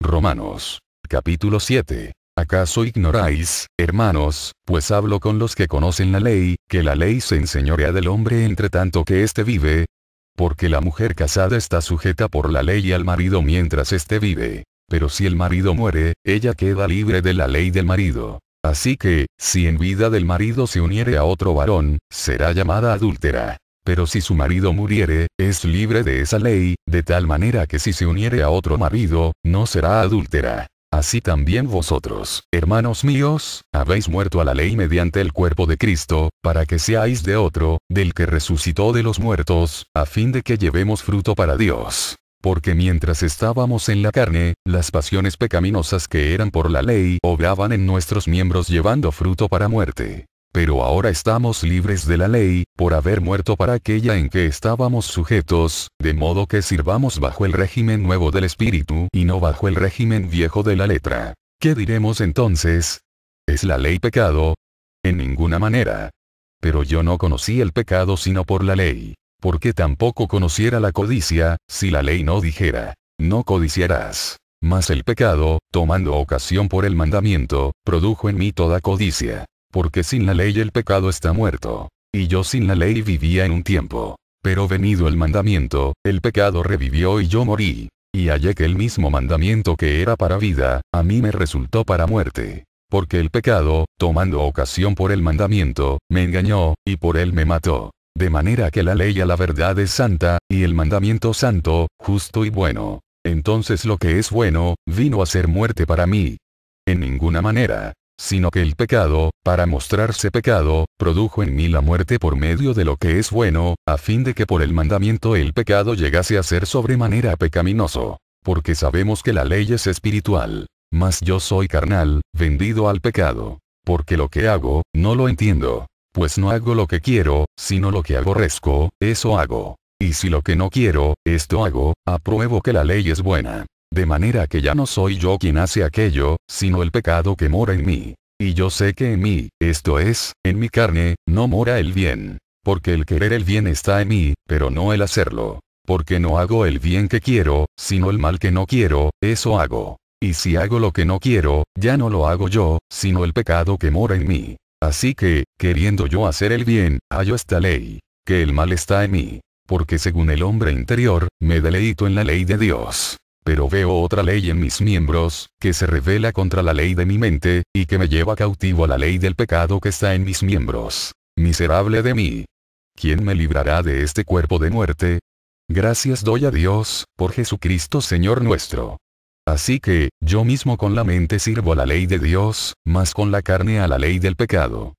Romanos. Capítulo 7. ¿Acaso ignoráis, hermanos, pues hablo con los que conocen la ley, que la ley se enseñorea del hombre entre tanto que éste vive? Porque la mujer casada está sujeta por la ley al marido mientras éste vive. Pero si el marido muere, ella queda libre de la ley del marido. Así que, si en vida del marido se uniere a otro varón, será llamada adúltera. Pero si su marido muriere, es libre de esa ley, de tal manera que si se uniere a otro marido, no será adúltera. Así también vosotros, hermanos míos, habéis muerto a la ley mediante el cuerpo de Cristo, para que seáis de otro, del que resucitó de los muertos, a fin de que llevemos fruto para Dios. Porque mientras estábamos en la carne, las pasiones pecaminosas que eran por la ley obraban en nuestros miembros llevando fruto para muerte. Pero ahora estamos libres de la ley, por haber muerto para aquella en que estábamos sujetos, de modo que sirvamos bajo el régimen nuevo del Espíritu y no bajo el régimen viejo de la letra. ¿Qué diremos entonces? ¿Es la ley pecado? En ninguna manera. Pero yo no conocí el pecado sino por la ley. Porque tampoco conociera la codicia, si la ley no dijera, no codiciarás. Mas el pecado, tomando ocasión por el mandamiento, produjo en mí toda codicia. Porque sin la ley el pecado está muerto. Y yo sin la ley vivía en un tiempo. Pero venido el mandamiento, el pecado revivió y yo morí. Y hallé que el mismo mandamiento que era para vida, a mí me resultó para muerte. Porque el pecado, tomando ocasión por el mandamiento, me engañó, y por él me mató. De manera que la ley a la verdad es santa, y el mandamiento santo, justo y bueno. Entonces lo que es bueno, vino a ser muerte para mí. En ninguna manera. Sino que el pecado, para mostrarse pecado, produjo en mí la muerte por medio de lo que es bueno, a fin de que por el mandamiento el pecado llegase a ser sobremanera pecaminoso. Porque sabemos que la ley es espiritual. Mas yo soy carnal, vendido al pecado. Porque lo que hago, no lo entiendo. Pues no hago lo que quiero, sino lo que aborrezco, eso hago. Y si lo que no quiero, esto hago, apruebo que la ley es buena. De manera que ya no soy yo quien hace aquello, sino el pecado que mora en mí. Y yo sé que en mí, esto es, en mi carne, no mora el bien. Porque el querer el bien está en mí, pero no el hacerlo. Porque no hago el bien que quiero, sino el mal que no quiero, eso hago. Y si hago lo que no quiero, ya no lo hago yo, sino el pecado que mora en mí. Así que, queriendo yo hacer el bien, hallo esta ley, que el mal está en mí. Porque según el hombre interior, me deleito en la ley de Dios. Pero veo otra ley en mis miembros, que se revela contra la ley de mi mente, y que me lleva cautivo a la ley del pecado que está en mis miembros. Miserable de mí. ¿Quién me librará de este cuerpo de muerte? Gracias doy a Dios, por Jesucristo Señor nuestro. Así que, yo mismo con la mente sirvo a la ley de Dios, mas con la carne a la ley del pecado.